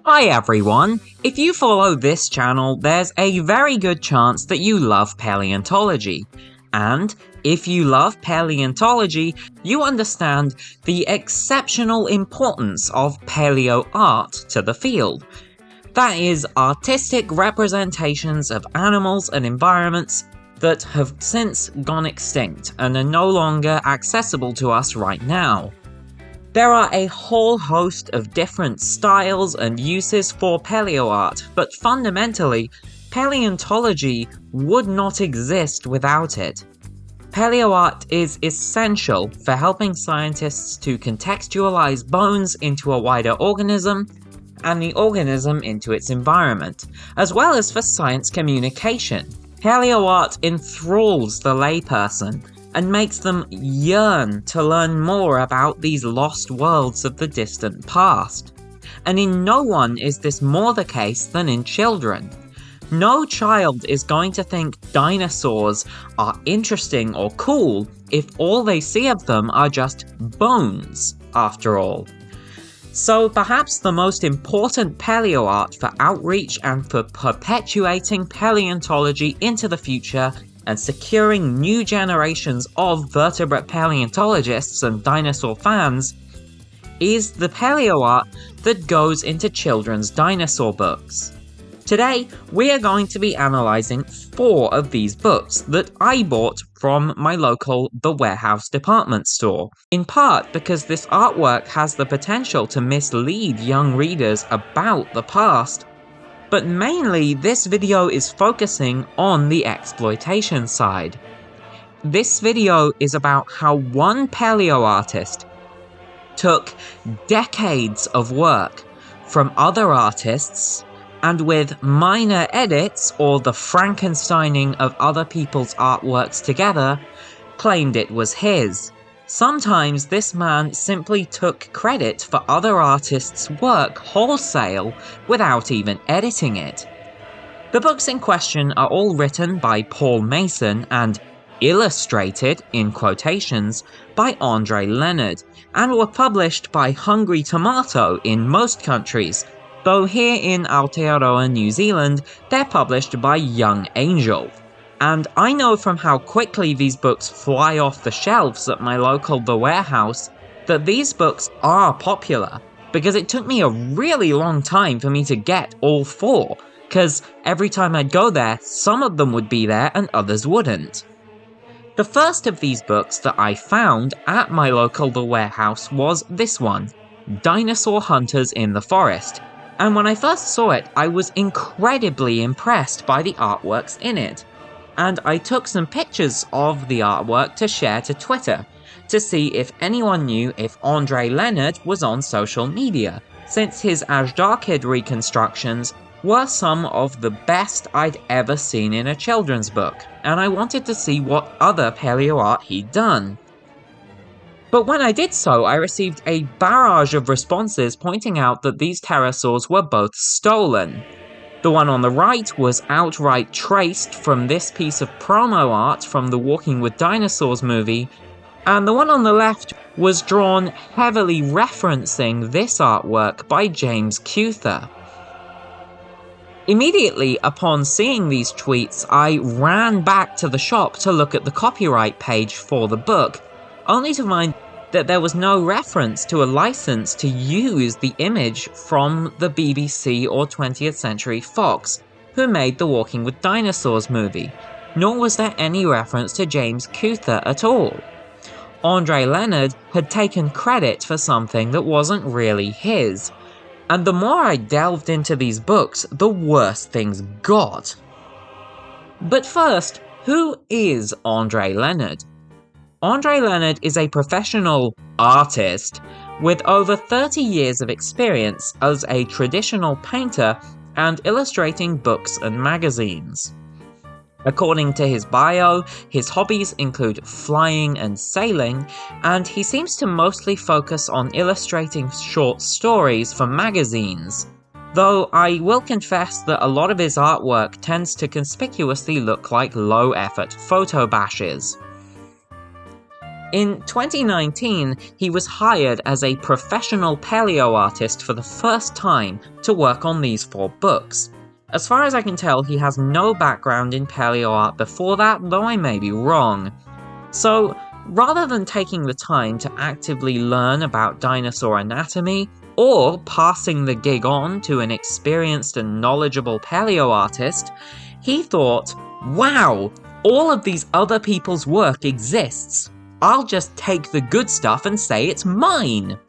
Hi everyone! If you follow this channel, there's a very good chance that you love paleontology. And if you love paleontology, you understand the exceptional importance of paleoart to the field. That is, artistic representations of animals and environments that have since gone extinct and are no longer accessible to us right now. There are a whole host of different styles and uses for paleoart, but fundamentally, paleontology would not exist without it. Paleoart is essential for helping scientists to contextualize bones into a wider organism, and the organism into its environment, as well as for science communication. Paleoart enthralls the layperson and makes them yearn to learn more about these lost worlds of the distant past. And in no one is this more the case than in children. No child is going to think dinosaurs are interesting or cool if all they see of them are just bones, after all. So perhaps the most important paleoart for outreach and for perpetuating paleontology into the future and securing new generations of vertebrate paleontologists and dinosaur fans is the paleoart that goes into children's dinosaur books. Today, we are going to be analysing 4 of these books that I bought from my local The Warehouse department store, in part because this artwork has the potential to mislead young readers about the past, but mainly this video is focusing on the exploitation side. This video is about how one paleoartist took decades of work from other artists and with minor edits or the Frankensteining of other people's artworks together, claimed it was his. Sometimes this man simply took credit for other artists' work wholesale without even editing it. The books in question are all written by Paul Mason and illustrated, in quotations, by Andre Leonard, and were published by Hungry Tomato in most countries, though here in Aotearoa, New Zealand, they're published by Young Angel. And I know from how quickly these books fly off the shelves at my local The Warehouse that these books are popular, because it took me a really long time for me to get all 4, because every time I'd go there, some of them would be there and others wouldn't. The first of these books that I found at my local The Warehouse was this one, Dinosaur Hunters in the Forest, and when I first saw it, I was incredibly impressed by the artworks in it. And I took some pictures of the artwork to share to Twitter, to see if anyone knew if Andre Leonard was on social media, since his Ajdarkid reconstructions were some of the best I'd ever seen in a children's book, and I wanted to see what other paleoart he'd done. But when I did so, I received a barrage of responses pointing out that these pterosaurs were both stolen. The one on the right was outright traced from this piece of promo art from the Walking with Dinosaurs movie, and the one on the left was drawn heavily referencing this artwork by James Cuther. Immediately upon seeing these tweets, I ran back to the shop to look at the copyright page for the book, only to find that there was no reference to a license to use the image from the BBC or 20th Century Fox, who made the Walking with Dinosaurs movie, nor was there any reference to James Cuther at all. Andre Leonard had taken credit for something that wasn't really his, and the more I delved into these books, the worse things got. But first, who is Andre Leonard? Andre Leonard is a professional artist with over 30 years of experience as a traditional painter and illustrating books and magazines. According to his bio, his hobbies include flying and sailing, and he seems to mostly focus on illustrating short stories for magazines, though I will confess that a lot of his artwork tends to conspicuously look like low-effort photo bashes. In 2019, he was hired as a professional paleoartist for the first time to work on these 4 books. As far as I can tell, he has no background in paleoart before that, though I may be wrong. So, rather than taking the time to actively learn about dinosaur anatomy, or passing the gig on to an experienced and knowledgeable paleoartist, he thought, wow, all of these other people's work exists. I'll just take the good stuff and say it's mine.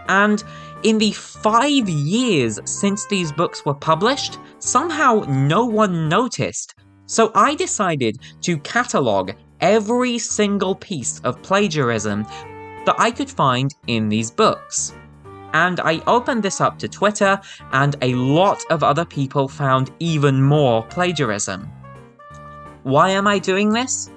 And in the 5 years since these books were published, somehow no one noticed. So I decided to catalogue every single piece of plagiarism that I could find in these books. And I opened this up to Twitter, and a lot of other people found even more plagiarism. Why am I doing this?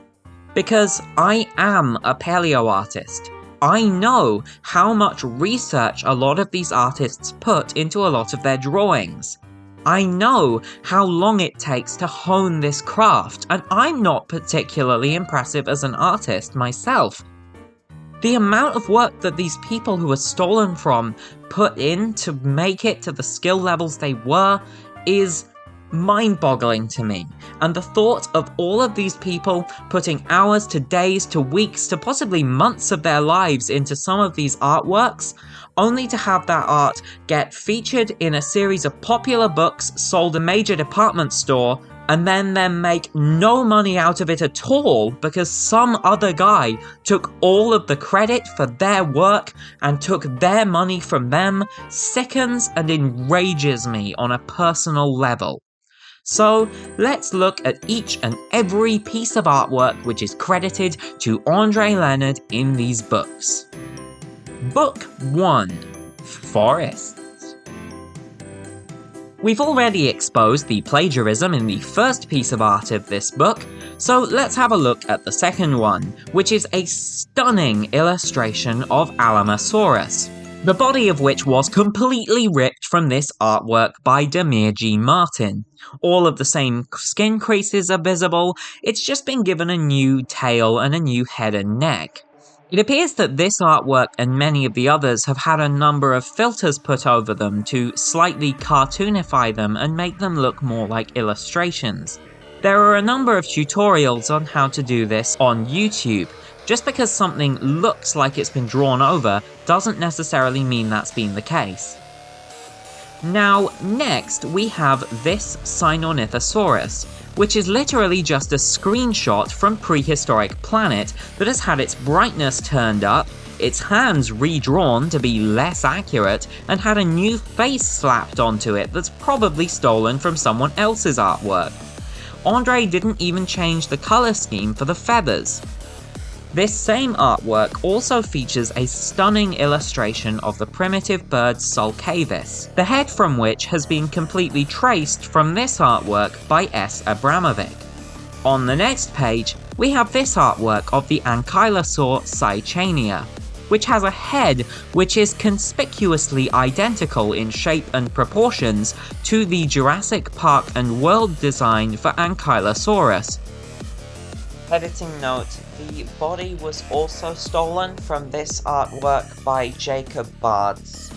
Because I am a paleoartist. I know how much research a lot of these artists put into a lot of their drawings. I know how long it takes to hone this craft, and I'm not particularly impressive as an artist myself. The amount of work that these people who were stolen from put in to make it to the skill levels they were is mind-boggling to me, and the thought of all of these people putting hours to days to weeks to possibly months of their lives into some of these artworks, only to have that art get featured in a series of popular books sold in a major department store, and then make no money out of it at all because some other guy took all of the credit for their work and took their money from them, sickens and enrages me on a personal level. So, let's look at each and every piece of artwork which is credited to Andre Leonard in these books. Book 1. Forests. We've already exposed the plagiarism in the first piece of art of this book, so let's have a look at the second one, which is a stunning illustration of Alamosaurus, the body of which was completely ripped from this artwork by Demir G. Martin. All of the same skin creases are visible, it's just been given a new tail and a new head and neck. It appears that this artwork and many of the others have had a number of filters put over them to slightly cartoonify them and make them look more like illustrations. There are a number of tutorials on how to do this on YouTube. Just because something looks like it's been drawn over doesn't necessarily mean that's been the case. Now, next we have this Sinornithosaurus, which is literally just a screenshot from prehistoric planet that has had its brightness turned up, its hands redrawn to be less accurate, and had a new face slapped onto it that's probably stolen from someone else's artwork. Andre didn't even change the color scheme for the feathers. This same artwork also features a stunning illustration of the primitive bird Sulcavis, the head from which has been completely traced from this artwork by S. Abramovic. On the next page, we have this artwork of the Ankylosaur Saichania, which has a head which is conspicuously identical in shape and proportions to the Jurassic Park and world design for Ankylosaurus. Editing note, the body was also stolen from this artwork by Jacob Bards.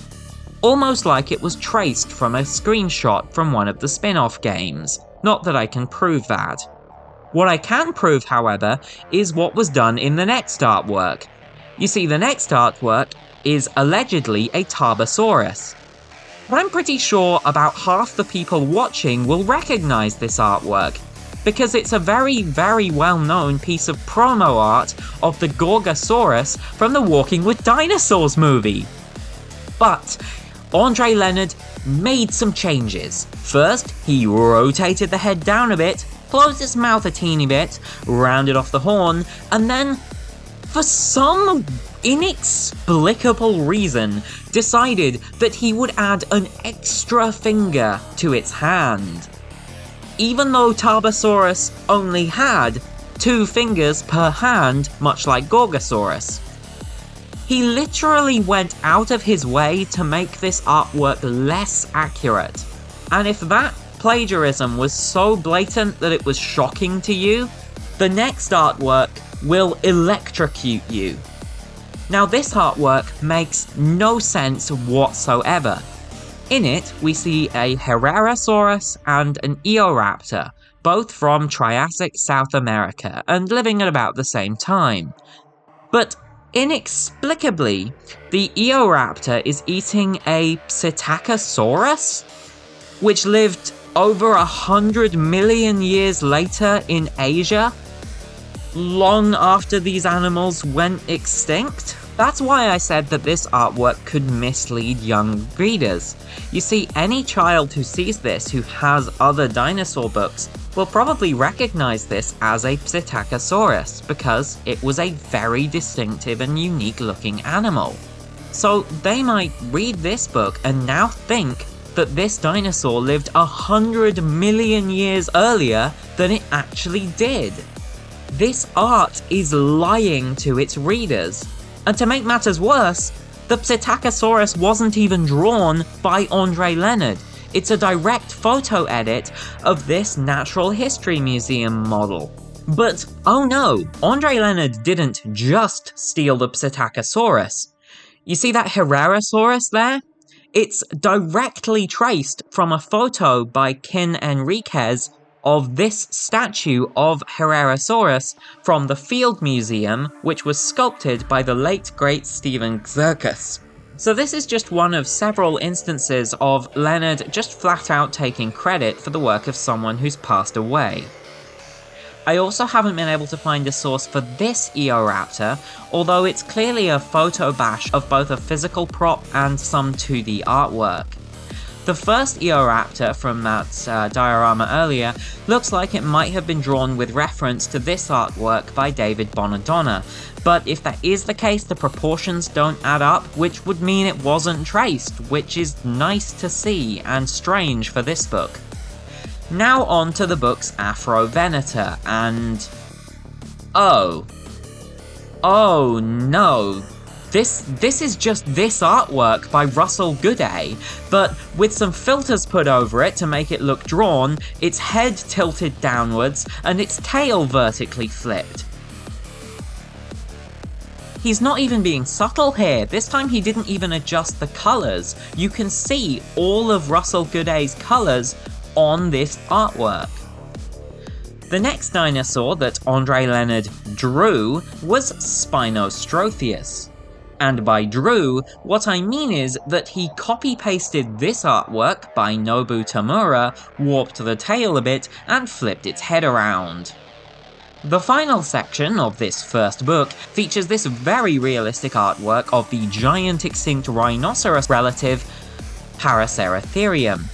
Almost like it was traced from a screenshot from one of the spin-off games. Not that I can prove that. What I can prove, however, is what was done in the next artwork. You see, the next artwork is allegedly a Tarbosaurus. But I'm pretty sure about half the people watching will recognize this artwork, because it's a very, very well-known piece of promo art of the Gorgosaurus from the Walking with Dinosaurs movie. But Andre Leonard made some changes. First, he rotated the head down a bit, closed its mouth a teeny bit, rounded off the horn, and then, for some inexplicable reason, decided that he would add an extra finger to its hand. Even though Tarbosaurus only had 2 fingers per hand, much like Gorgosaurus. He literally went out of his way to make this artwork less accurate. And if that plagiarism was so blatant that it was shocking to you, the next artwork will electrocute you. Now this artwork makes no sense whatsoever. In it, we see a Herasaurus and an Eoraptor, both from Triassic South America and living at about the same time. But inexplicably, the Eoraptor is eating a Psittacosaurus, which lived over 100 million years later in Asia, long after these animals went extinct. That's why I said that this artwork could mislead young readers. You see, any child who sees this who has other dinosaur books will probably recognize this as a Psittacosaurus because it was a very distinctive and unique looking animal. So they might read this book and now think that this dinosaur lived 100 million years earlier than it actually did. This art is lying to its readers. And to make matters worse, the Psittacosaurus wasn't even drawn by Andre Leonard. It's a direct photo edit of this Natural History Museum model. But oh no, Andre Leonard didn't just steal the Psittacosaurus. You see that Herasaurus there? It's directly traced from a photo by Kin Enriquez of this statue of Herasaurus from the Field Museum, which was sculpted by the late great Stephen Xerxes. So this is just one of several instances of Leonard just flat out taking credit for the work of someone who's passed away. I also haven't been able to find a source for this Eoraptor, although it's clearly a photo bash of both a physical prop and some 2D artwork. The first Eoraptor from that diorama earlier looks like it might have been drawn with reference to this artwork by David Bonadonna, but if that is the case, the proportions don't add up, which would mean it wasn't traced, which is nice to see and strange for this book. Now on to the book's Afrovenator, and oh no. This is just this artwork by Russell Goodey, but with some filters put over it to make it look drawn, its head tilted downwards, and its tail vertically flipped. He's not even being subtle here. This time he didn't even adjust the colours. You can see all of Russell Goodey's colours on this artwork. The next dinosaur that Andre Leonard drew was Spinostrotheus. And by drew, what I mean is that he copy-pasted this artwork by Nobu Tamura, warped the tail a bit, and flipped its head around. The final section of this first book features this very realistic artwork of the giant extinct rhinoceros relative, Paraceratherium.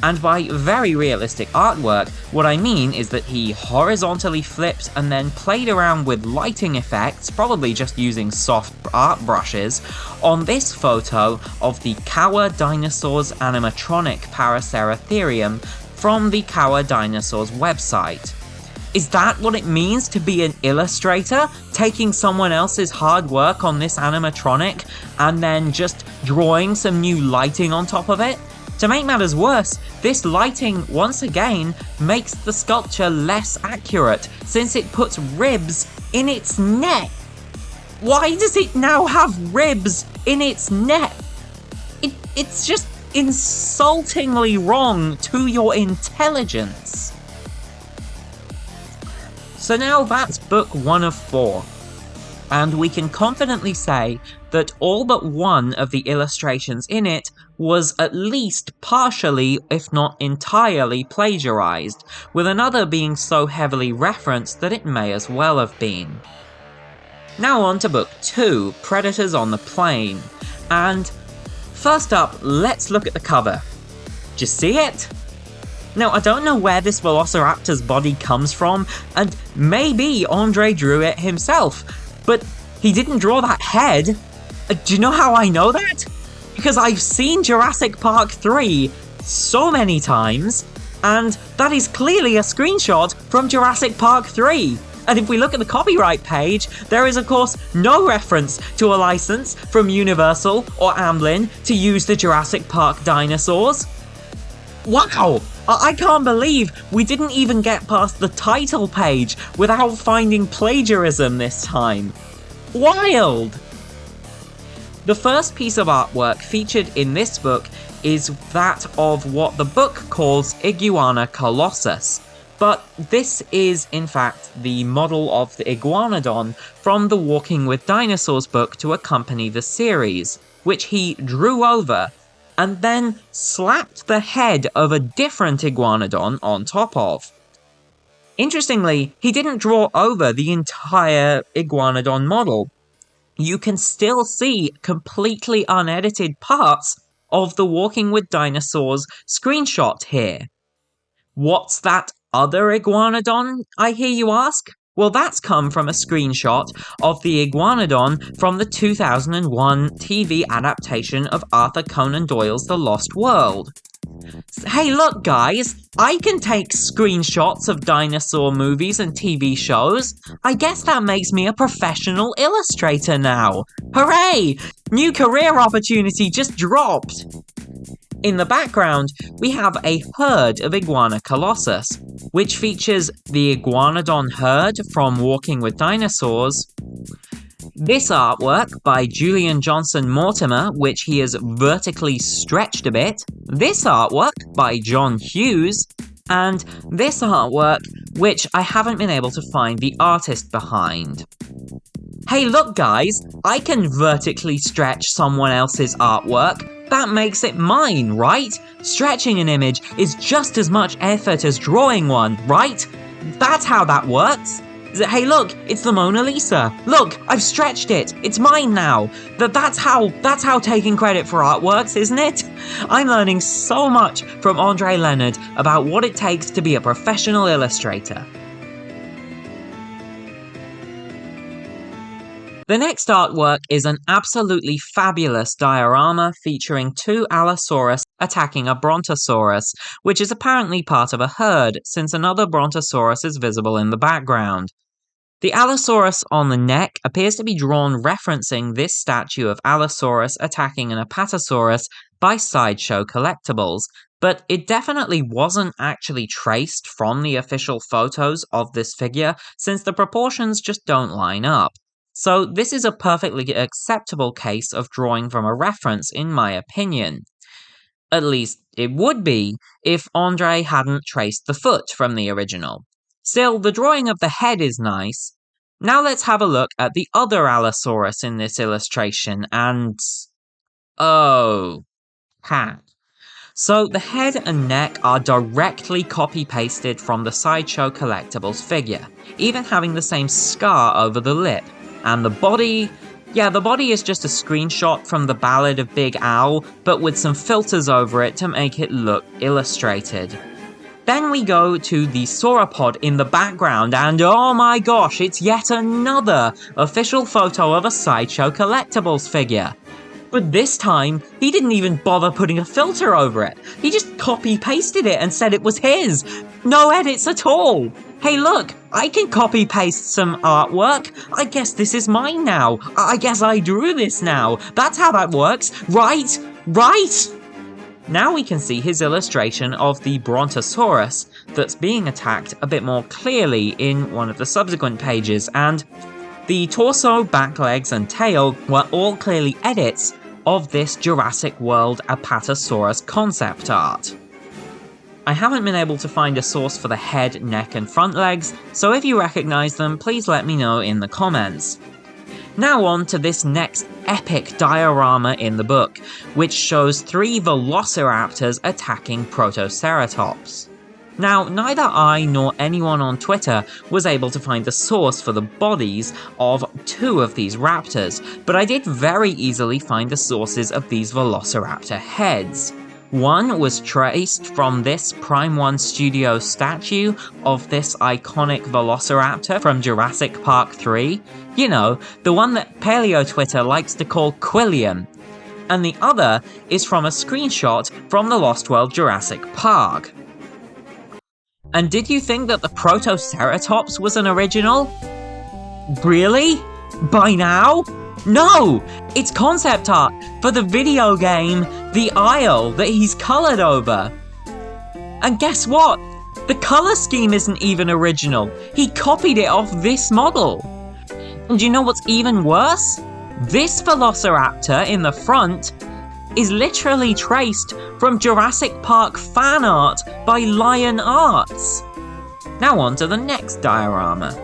And by very realistic artwork, what I mean is that he horizontally flipped and then played around with lighting effects, probably just using soft art brushes, on this photo of the Kawa Dinosaurs animatronic Paraceratherium from the Kawa Dinosaurs website. Is that what it means to be an illustrator? Taking someone else's hard work on this animatronic and then just drawing some new lighting on top of it? To make matters worse, this lighting, once again, makes the sculpture less accurate, since it puts ribs in its neck. Why does it now have ribs in its neck? It's just insultingly wrong to your intelligence. So now that's book 1 of 4. And we can confidently say that all but one of the illustrations in it was at least partially, if not entirely, plagiarized, with another being so heavily referenced that it may as well have been. Now on to book 2, Predators on the Plain, and first up, let's look at the cover. Do you see it? Now, I don't know where this Velociraptor's body comes from, and maybe Andre drew it himself, but he didn't draw that head. Do you know how I know that? Because I've seen Jurassic Park 3 so many times, and that is clearly a screenshot from Jurassic Park 3. And if we look at the copyright page, there is of course no reference to a license from Universal or Amblin to use the Jurassic Park dinosaurs. Wow! I can't believe we didn't even get past the title page without finding plagiarism this time. Wild! The first piece of artwork featured in this book is that of what the book calls Iguana colossus, but this is in fact the model of the iguanodon from the Walking with Dinosaurs book to accompany the series, which he drew over and then slapped the head of a different iguanodon on top of. Interestingly, he didn't draw over the entire iguanodon model. You can still see completely unedited parts of the Walking with Dinosaurs screenshot here. What's that other iguanodon, I hear you ask? Well, that's come from a screenshot of the iguanodon from the 2001 TV adaptation of Arthur Conan Doyle's The Lost World. Hey look guys, I can take screenshots of dinosaur movies and TV shows. I guess that makes me a professional illustrator now. Hooray! New career opportunity just dropped! In the background, we have a herd of Iguana colossus, which features the Iguanodon herd from Walking with Dinosaurs, this artwork by Julian Johnson Mortimer, which he has vertically stretched a bit, this artwork by John Hughes, and this artwork, which I haven't been able to find the artist behind. Hey look guys, I can vertically stretch someone else's artwork. That makes it mine, right? Stretching an image is just as much effort as drawing one, right? That's how that works. Hey look, it's the Mona Lisa. Look, I've stretched it. It's mine now. That's how taking credit for art works, isn't it? I'm learning so much from Andre Leonard about what it takes to be a professional illustrator. The next artwork is an absolutely fabulous diorama featuring two Allosaurus attacking a Brontosaurus, which is apparently part of a herd, since another Brontosaurus is visible in the background. The Allosaurus on the neck appears to be drawn referencing this statue of Allosaurus attacking an Apatosaurus by Sideshow Collectibles, but it definitely wasn't actually traced from the official photos of this figure, since the proportions just don't line up. So this is a perfectly acceptable case of drawing from a reference, in my opinion. At least it would be if Andre hadn't traced the foot from the original. Still, the drawing of the head is nice. Now let's have a look at the other Allosaurus in this illustration, and... oh... ha. So the head and neck are directly copy-pasted from the Sideshow Collectibles figure, even having the same scar over the lip. And the body... yeah, the body is just a screenshot from the Ballad of Big Owl, but with some filters over it to make it look illustrated. Then we go to the sauropod in the background, and oh my gosh, it's yet another official photo of a Sideshow Collectibles figure. But this time, he didn't even bother putting a filter over it. He just copy-pasted it and said it was his. No edits at all. Hey look, I can copy-paste some artwork. I guess this is mine now. I guess I drew this now. That's how that works, right? Right? Now we can see his illustration of the Brontosaurus that's being attacked a bit more clearly in one of the subsequent pages, and the torso, back legs, and tail were all clearly edits of this Jurassic World Apatosaurus concept art. I haven't been able to find a source for the head, neck, and front legs, so if you recognise them, please let me know in the comments. Now on to this next epic diorama in the book, which shows three velociraptors attacking Protoceratops. Now, neither I nor anyone on Twitter was able to find the source for the bodies of two of these raptors, but I did very easily find the sources of these velociraptor heads. One was traced from this Prime 1 Studio statue of this iconic velociraptor from Jurassic Park 3. You know, the one that Paleo Twitter likes to call Quilliam. And the other is from a screenshot from the Lost World Jurassic Park. And did you think that the Protoceratops was an original? Really? By now? No! It's concept art for the video game The Isle that he's coloured over. And guess what? The colour scheme isn't even original. He copied it off this model. And do you know what's even worse? this velociraptor in the front is literally traced from Jurassic Park fan art by LEONARD. Now on to the next diorama.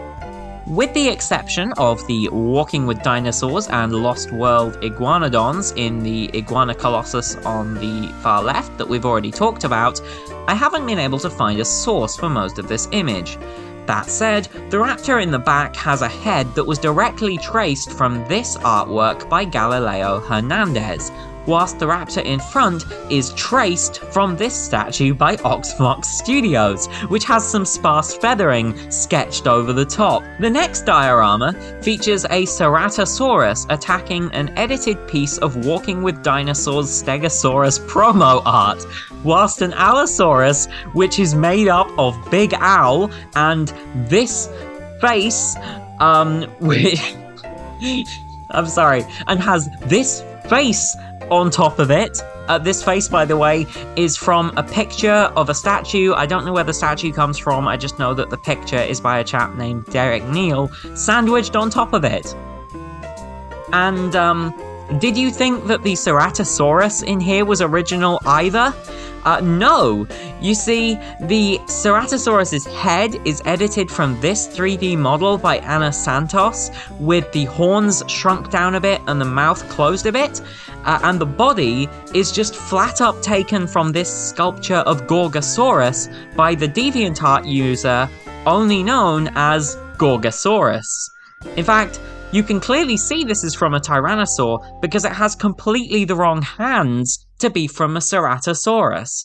With the exception of the Walking with Dinosaurs and Lost World Iguanodons in the Iguana Colossus on the far left that we've already talked about, I haven't been able to find a source for most of this image. That said, the raptor in the back has a head that was directly traced from this artwork by Galileo Hernandez, whilst the raptor in front is traced from this statue by Oxmox Studios, which has some sparse feathering sketched over the top. The next diorama features a Ceratosaurus attacking an edited piece of Walking with Dinosaurs Stegosaurus promo art, whilst an Allosaurus, which is made up of Big Owl and this face, and has this face on top of it. This face, by the way, is from a picture of a statue. I don't know where the statue comes from, I just know that the picture is by a chap named Derek Neal, sandwiched on top of it. And, did you think that the Ceratosaurus in here was original either? No. You see, the Ceratosaurus's head is edited from this 3D model by Ana Santos, with the horns shrunk down a bit and the mouth closed a bit, and the body is just flat up taken from this sculpture of Gorgosaurus by the DeviantArt user only known as Gorgosaurus. In fact, you can clearly see this is from a Tyrannosaur because it has completely the wrong hands to be from a Ceratosaurus.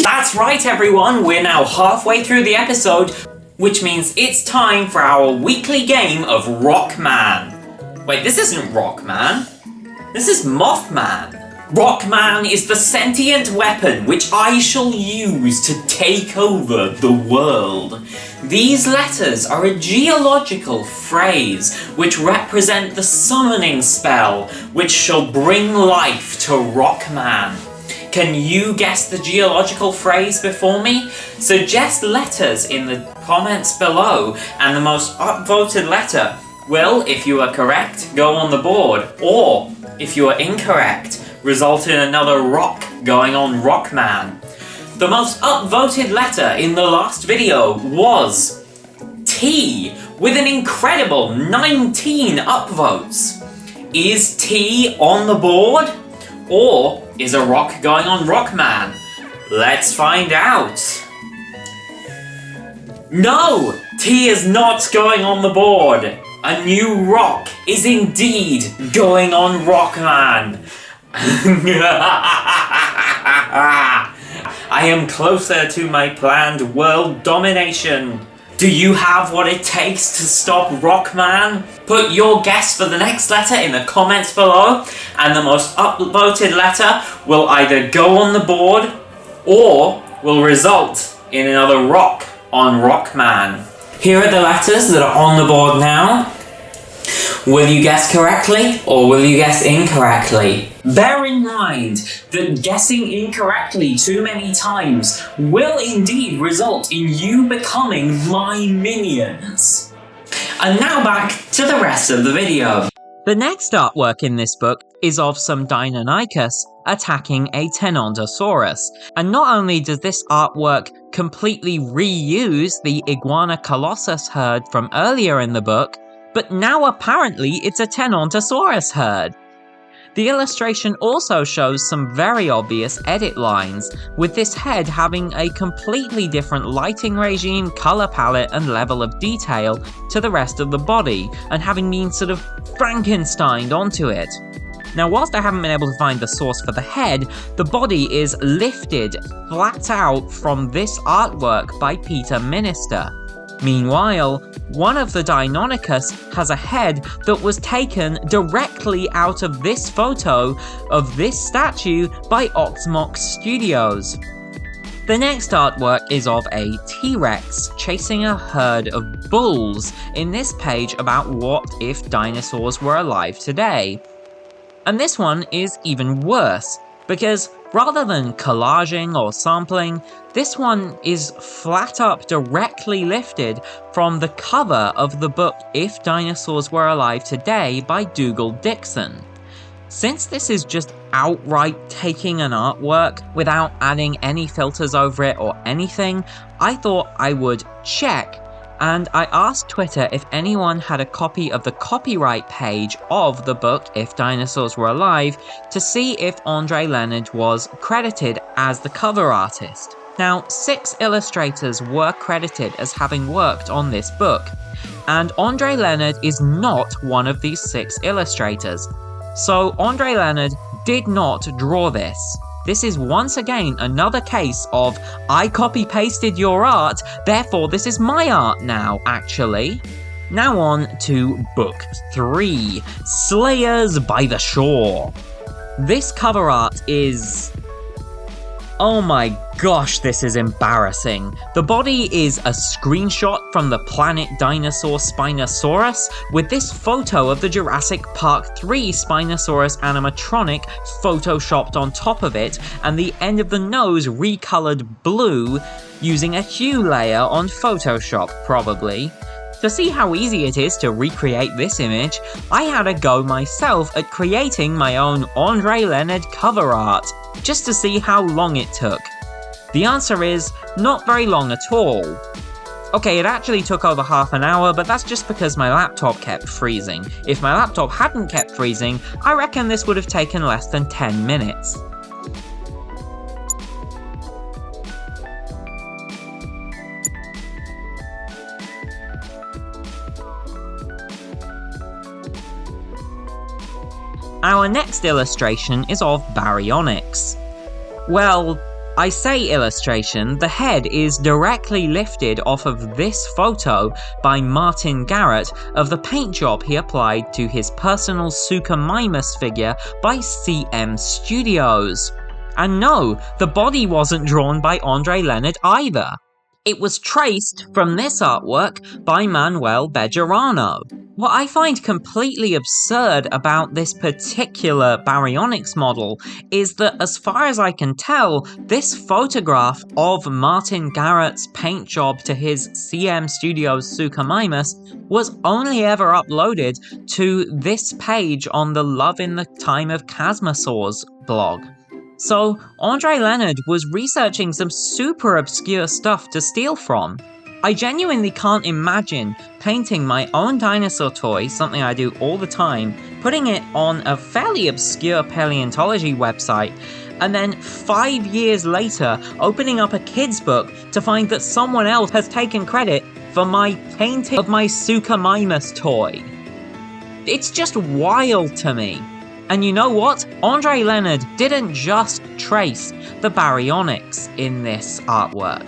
That's right, everyone, we're now halfway through the episode, which means it's time for our weekly game of Rockman. Wait, this isn't Rockman. This is Mothman. Rockman is the sentient weapon which I shall use to take over the world. These letters are a geological phrase which represent the summoning spell which shall bring life to Rockman. Can you guess the geological phrase before me? Suggest letters in the comments below, and the most upvoted letter will, if you are correct, go on the board, or if you are incorrect, result in another rock going on Rockman. The most upvoted letter in the last video was T, with an incredible 19 upvotes. Is T on the board? Or is a rock going on Rockman? Let's find out. No! T is not going on the board. A new rock is indeed going on Rockman. I am closer to my planned world domination. Do you have what it takes to stop Rockman? Put your guess for the next letter in the comments below, and the most upvoted letter will either go on the board or will result in another rock on Rockman. Here are the letters that are on the board now. Will you guess correctly, or will you guess incorrectly? Bear in mind that guessing incorrectly too many times will indeed result in you becoming my minions. And now back to the rest of the video. The next artwork in this book is of some Deinonychus attacking a Tenontosaurus. And not only does this artwork completely reuse the Iguana Colossus herd from earlier in the book, but now apparently it's a Tenontosaurus herd. The illustration also shows some very obvious edit lines, with this head having a completely different lighting regime, colour palette and level of detail to the rest of the body, and having been sort of Frankensteined onto it. Now, whilst I haven't been able to find the source for the head, the body is lifted flat out from this artwork by Peter Minister. Meanwhile, one of the Deinonychus has a head that was taken directly out of this photo of this statue by Oxmox Studios. The next artwork is of a T-Rex chasing a herd of bulls in this page about what if dinosaurs were alive today. And this one is even worse, because Rather than collaging or sampling, this one is flat up directly lifted from the cover of the book If Dinosaurs Were Alive Today by Dougal Dixon. Since this is just outright taking an artwork without adding any filters over it or anything, I thought I would check, and I asked Twitter if anyone had a copy of the copyright page of the book If Dinosaurs Were Alive to see if Andre Leonard was credited as the cover artist. Now, 6 illustrators were credited as having worked on this book, and Andre Leonard is not one of these 6 illustrators. So Andre Leonard did not draw this. This is once again another case of, I copy-pasted your art, therefore this is my art now, actually. Now on to Book 3, Slayers by the Shore. This cover art is... oh my gosh, this is embarrassing. The body is a screenshot from the planet dinosaur Spinosaurus, with this photo of the Jurassic Park 3 Spinosaurus animatronic photoshopped on top of it, and the end of the nose recolored blue using a hue layer on Photoshop, probably. To see how easy it is to recreate this image, I had a go myself at creating my own Andre Leonard cover art, just to see how long it took. The answer is, not very long at all. Okay, it actually took over half an hour, but that's just because my laptop kept freezing. If my laptop hadn't kept freezing, I reckon this would have taken less than 10 minutes. Our next illustration is of baryonyx. Well, I say illustration, the head is directly lifted off of this photo by Martin Garrett of the paint job he applied to his personal Suchomimus figure by CM Studios. And no, the body wasn't drawn by Andre Leonard either. It was traced from this artwork by Manuel Bejarano. What I find completely absurd about this particular baryonyx model is that, as far as I can tell, this photograph of Martin Garrett's paint job to his CM Studios Suchomimus was only ever uploaded to this page on the Love in the Time of Chasmosaurs blog. So, Andre Leonard was researching some super obscure stuff to steal from. I genuinely can't imagine painting my own dinosaur toy, something I do all the time, putting it on a fairly obscure paleontology website, and then 5 years later opening up a kid's book to find that someone else has taken credit for my painting of my Suchomimus toy. It's just wild to me. And you know what? Andre Leonard didn't just trace the baryonyx in this artwork.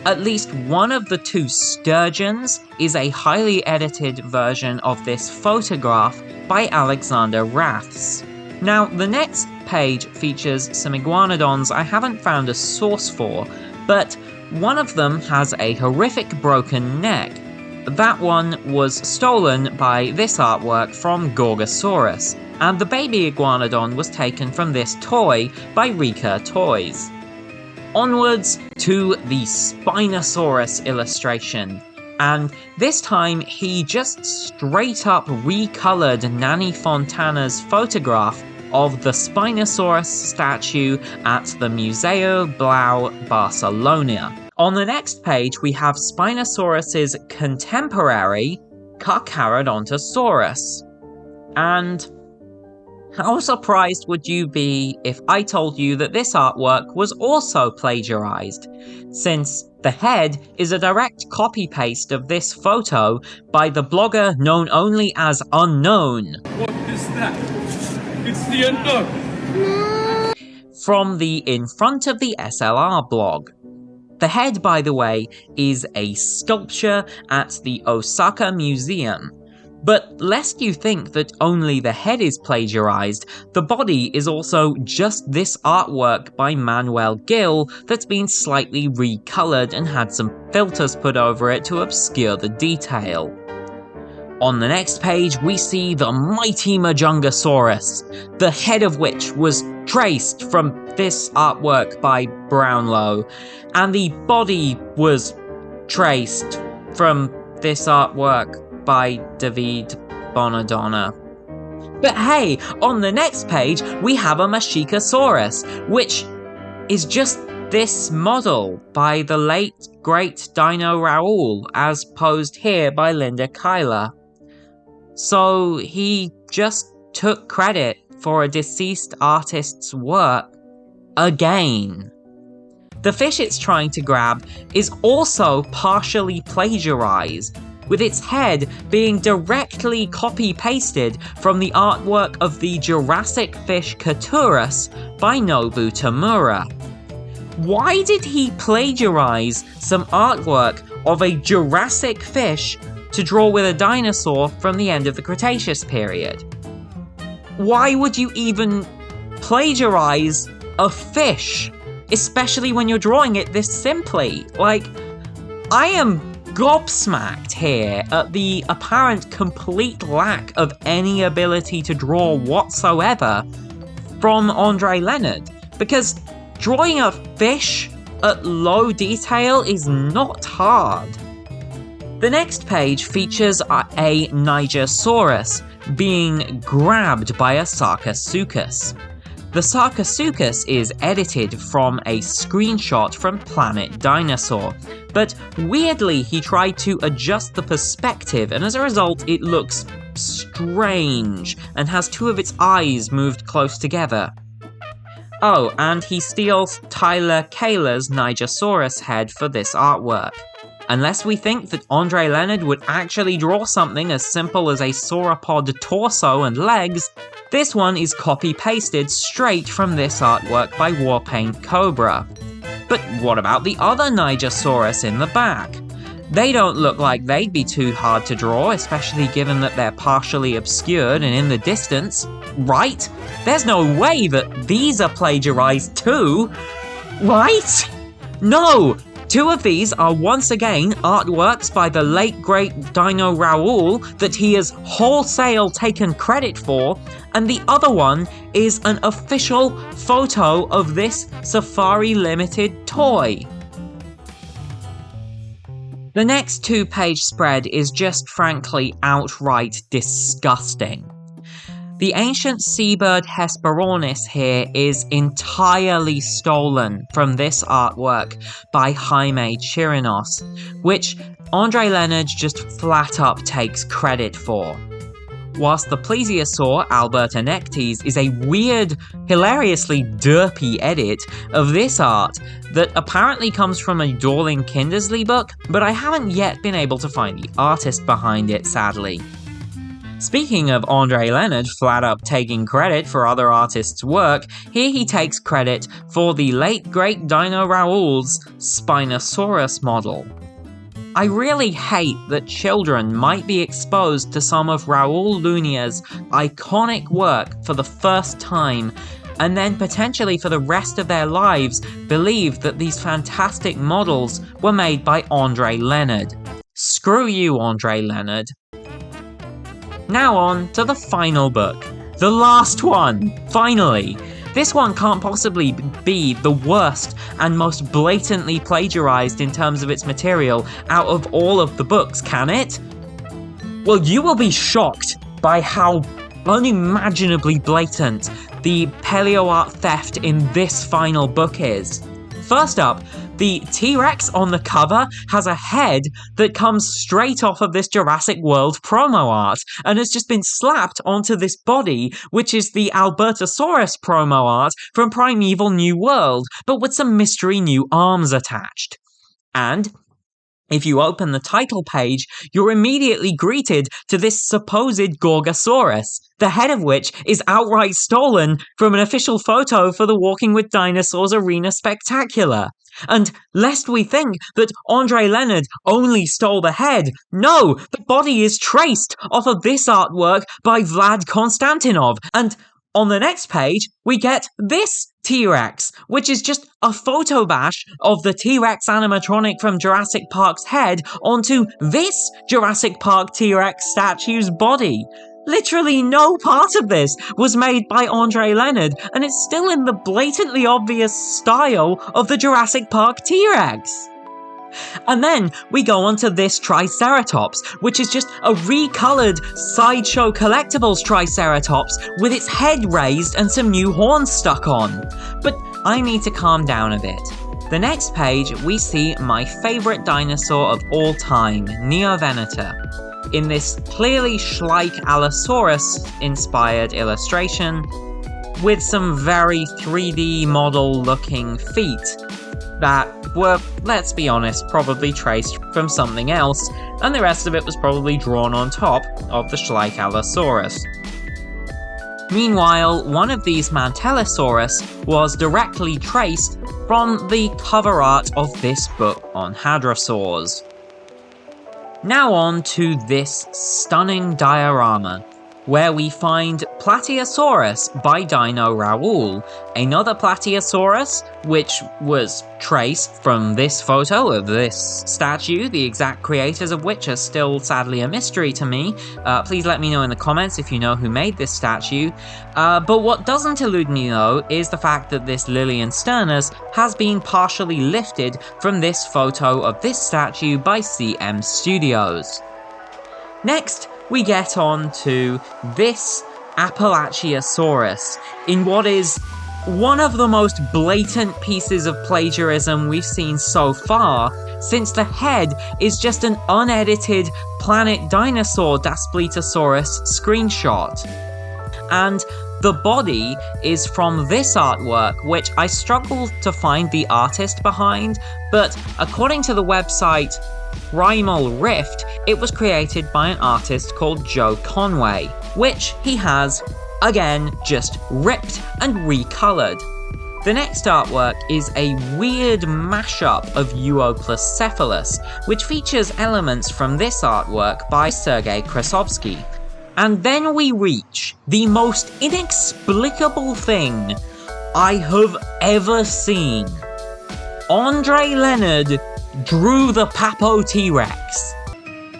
At least one of the 2 sturgeons is a highly edited version of this photograph by Alexander Raths. Now, the next page features some iguanodons I haven't found a source for, but one of them has a horrific broken neck. That one was stolen by this artwork from Gorgosaurus, and the baby iguanodon was taken from this toy by Recur Toys. Onwards to the Spinosaurus illustration, and this time he just straight up recolored Nanny Fontana's photograph of the Spinosaurus statue at the Museu Blau Barcelona. On the next page we have Spinosaurus's contemporary, Carcharodontosaurus. And how surprised would you be if I told you that this artwork was also plagiarized, since the head is a direct copy-paste of this photo by the blogger known only as Unknown. What is that? It's the Unknown! From the In Front of the SLR blog. The head, by the way, is a sculpture at the Osaka Museum. But lest you think that only the head is plagiarized, the body is also just this artwork by Manuel Gil that's been slightly recolored and had some filters put over it to obscure the detail. On the next page we see the mighty Majungasaurus, the head of which was traced from this artwork by Brownlow, and the body was traced from this artwork by David Bonadonna. But hey, on the next page, we have a Mashikasaurus, which is just this model by the late great Dino Raoul, as posed here by Linda Kyler. So he just took credit for a deceased artist's work again. The fish it's trying to grab is also partially plagiarized, with its head being directly copy-pasted from the artwork of the Jurassic fish Caturus by Nobu Tamura. Why did he plagiarize some artwork of a Jurassic fish to draw with a dinosaur from the end of the Cretaceous period? Why would you even plagiarize a fish, especially when you're drawing it this simply? Like, I am gobsmacked here at the apparent complete lack of any ability to draw whatsoever from Andre Leonard, because drawing a fish at low detail is not hard. The next page features a Nigersaurus being grabbed by a Sarcosuchus. The Sarcosuchus is edited from a screenshot from Planet Dinosaur, but weirdly he tried to adjust the perspective, and as a result it looks strange and has two of its eyes moved close together. Oh, and he steals Tyler Kaler's Nigersaurus head for this artwork. Unless we think that Andre Leonard would actually draw something as simple as a sauropod torso and legs, this one is copy-pasted straight from this artwork by Warpaint Cobra. But what about the other Nigersaurus in the back? They don't look like they'd be too hard to draw, especially given that they're partially obscured and in the distance, right? There's no way that these are plagiarized too, right? No! Two of these are once again artworks by the late great Dino Raoul that he has wholesale taken credit for, and the other one is an official photo of this Safari Limited toy. The next two-page spread is just frankly outright disgusting. The ancient seabird Hesperornis here is entirely stolen from this artwork by Jaime Chirinos, which Andre Leonard just flat up takes credit for. Whilst the plesiosaur Albertonectes is a weird, hilariously derpy edit of this art that apparently comes from a Dorling Kindersley book, but I haven't yet been able to find the artist behind it, sadly. Speaking of Andre Leonard flat up taking credit for other artists' work, here he takes credit for the late great Dino Raoul's Spinosaurus model. I really hate that children might be exposed to some of Raoul Lunia's iconic work for the first time, and then potentially for the rest of their lives believe that these fantastic models were made by Andre Leonard. Screw you, Andre Leonard. Now on to the final book. The last one! Finally! This one can't possibly be the worst and most blatantly plagiarized in terms of its material out of all of the books, can it? Well, you will be shocked by how unimaginably blatant the Paleoart theft in this final book is. First up, the T-Rex on the cover has a head that comes straight off of this Jurassic World promo art and has just been slapped onto this body, which is the Albertosaurus promo art from Primeval New World, but with some mystery new arms attached. And if you open the title page, you're immediately greeted to this supposed Gorgosaurus, the head of which is outright stolen from an official photo for the Walking with Dinosaurs Arena Spectacular. And lest we think that Andre Leonard only stole the head, no, the body is traced off of this artwork by Vlad Konstantinov, and on the next page, we get this T-Rex, which is just a photo bash of the T-Rex animatronic from Jurassic Park's head onto this Jurassic Park T-Rex statue's body. Literally no part of this was made by Andre Leonard, and it's still in the blatantly obvious style of the Jurassic Park T-Rex. And then we go on to this Triceratops, which is just a recolored Sideshow Collectibles Triceratops with its head raised and some new horns stuck on. But I need to calm down a bit. The next page, we see my favorite dinosaur of all time, Neovenator, in this clearly Schleich Allosaurus-inspired illustration, with some very 3D model-looking feet that were, let's be honest, probably traced from something else, and the rest of it was probably drawn on top of the Schleich Allosaurus. Meanwhile, one of these Mantellosaurus was directly traced from the cover art of this book on hadrosaurs. Now on to this stunning diorama, where we find Plateosaurus by Dino Raoul, another Plateosaurus, which was traced from this photo of this statue, the exact creators of which are still sadly a mystery to me. Please let me know in the comments if you know who made this statue. But what doesn't elude me though is the fact that this Lilian Sternus has been partially lifted from this photo of this statue by CM Studios. Next, we get on to this Appalachiosaurus in what is one of the most blatant pieces of plagiarism we've seen so far, since the head is just an unedited Planet Dinosaur Daspletosaurus screenshot. And the body is from this artwork, which I struggled to find the artist behind, but according to the website Primal Rift, it was created by an artist called Joe Conway, which he has, again, just ripped and recolored. The next artwork is a weird mashup of Euoplocephalus, which features elements from this artwork by Sergei Krasovsky. And then we reach the most inexplicable thing I have ever seen. Andre Leonard drew the Papo T-Rex.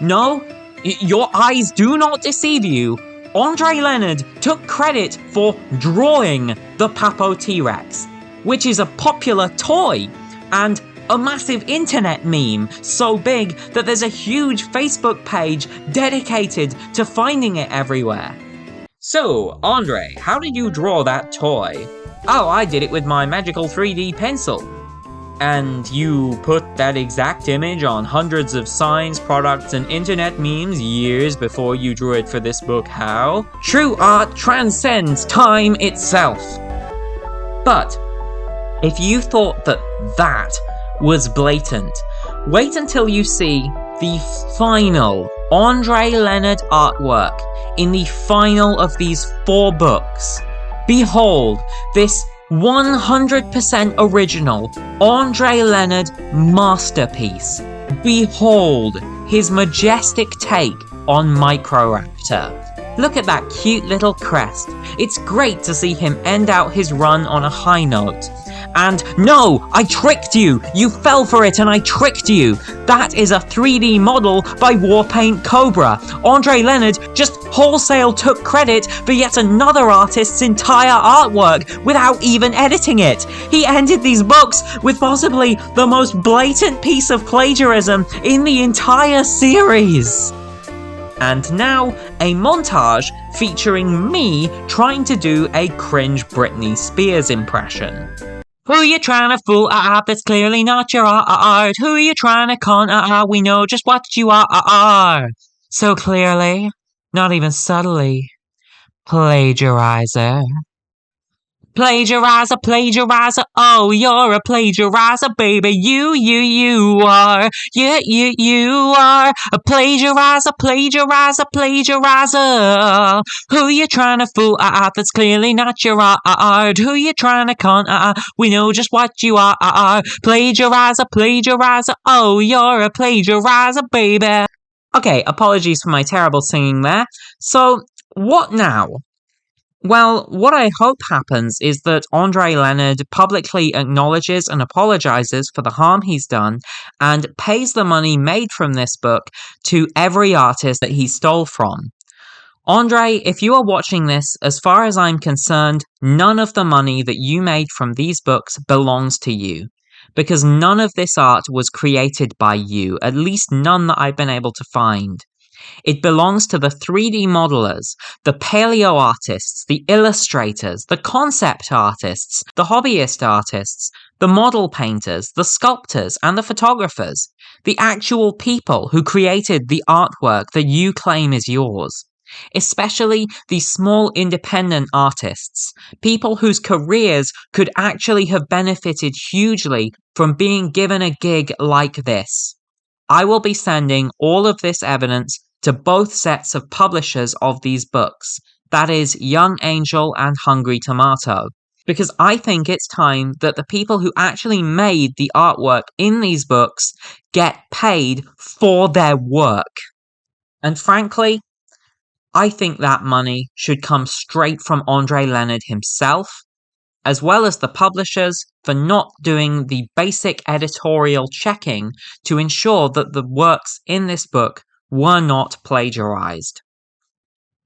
No, your eyes do not deceive you. Andre Leonard took credit for drawing the Papo T-Rex, which is a popular toy and a massive internet meme so big that there's a huge Facebook page dedicated to finding it everywhere. So, Andre, how did you draw that toy? Oh, I did it with my magical 3D pencil. And you put that exact image on hundreds of signs, products, and internet memes years before you drew it for this book, how? True art transcends time itself. But if you thought that was blatant, wait until you see the final Andre Leonard artwork in the final of these 4 books. Behold, this 100% original Andre Leonard masterpiece. Behold his majestic take on Microraptor. Look at that cute little crest. It's great to see him end out his run on a high note. And no, I tricked you! You fell for it and I tricked you! That is a 3D model by Warpaint Cobra. Andre Leonard just wholesale took credit for yet another artist's entire artwork without even editing it. He ended these books with possibly the most blatant piece of plagiarism in the entire series. And now, a montage featuring me trying to do a cringe Britney Spears impression. Who you trying to fool? That's clearly not your art. Who you trying to con? We know just what you are. So clearly, not even subtly, plagiarizer. Plagiarizer, plagiarizer, oh, you're a plagiarizer, baby, you are, yeah, you are, a plagiarizer, plagiarizer, plagiarizer, who you trying to fool, that's clearly not your art, who you trying to con, we know just what you are, plagiarizer, plagiarizer, oh, you're a plagiarizer, baby. Okay, apologies for my terrible singing there, so, what now? Well, what I hope happens is that Andre Leonard publicly acknowledges and apologizes for the harm he's done and pays the money made from this book to every artist that he stole from. Andre, if you are watching this, as far as I'm concerned, none of the money that you made from these books belongs to you. Because none of this art was created by you, at least none that I've been able to find. It belongs to the 3D modelers, the paleo artists, the illustrators, the concept artists, the hobbyist artists, the model painters, the sculptors, and the photographers. The actual people who created the artwork that you claim is yours. Especially these small independent artists, people whose careers could actually have benefited hugely from being given a gig like this. I will be sending all of this evidence to both sets of publishers of these books, that is, Young Angel and Hungry Tomato, because I think it's time that the people who actually made the artwork in these books get paid for their work. And frankly, I think that money should come straight from Andre Leonard himself, as well as the publishers for not doing the basic editorial checking to ensure that the works in this book were not plagiarized.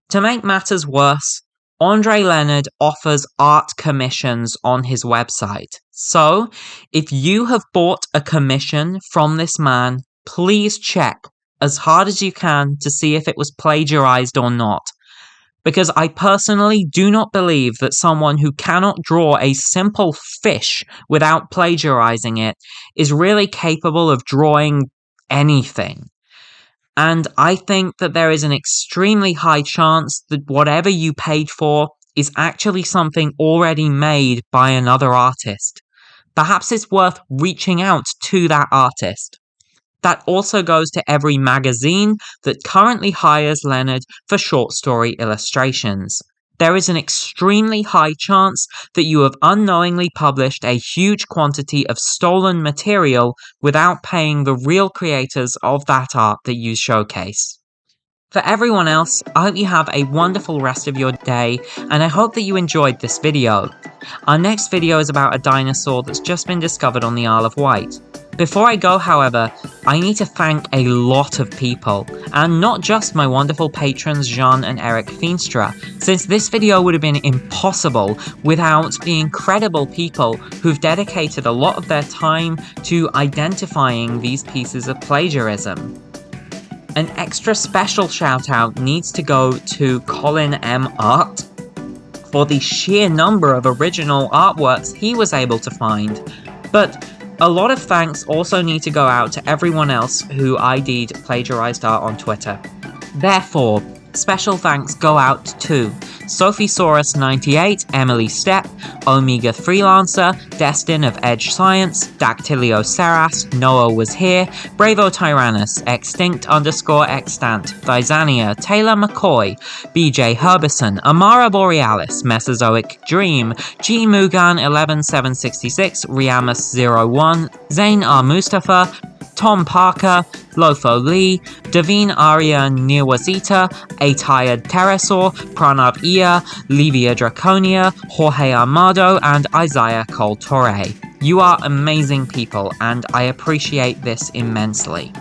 To make matters worse, Andre Leonard offers art commissions on his website. So, if you have bought a commission from this man, please check as hard as you can to see if it was plagiarized or not. Because I personally do not believe that someone who cannot draw a simple fish without plagiarizing it is really capable of drawing anything. And I think that there is an extremely high chance that whatever you paid for is actually something already made by another artist. Perhaps it's worth reaching out to that artist. That also goes to every magazine that currently hires Leonard for short story illustrations. There is an extremely high chance that you have unknowingly published a huge quantity of stolen material without paying the real creators of that art that you showcase. For everyone else, I hope you have a wonderful rest of your day, and I hope that you enjoyed this video. Our next video is about a dinosaur that's just been discovered on the Isle of Wight. Before I go, however, I need to thank a lot of people, and not just my wonderful patrons Jean and Eric Feenstra, since this video would have been impossible without the incredible people who've dedicated a lot of their time to identifying these pieces of plagiarism. An extra special shout out needs to go to Colin M. Art for the sheer number of original artworks he was able to find, but a lot of thanks also need to go out to everyone else who ID'd plagiarized art on Twitter. Therefore, special thanks go out to Sophiesaurus98, Emily Stepp, Omega Freelancer, Destin of Edge Science, Dactylio Saras, Noah Was Here, Bravo Tyrannus, Extinct_extant, Thysania, Taylor McCoy, BJ Herbison, Amara Borealis, Mesozoic Dream, G Mugan 11766, Riamus01, Zain R. Mustafa, Tom Parker, Lofo Lee, Daveen Arya Nirwazita, A Tired Pterosaur, Pranav Iya, Livia Draconia, Jorge Armado, and Isaiah Cole Torre. You are amazing people, and I appreciate this immensely.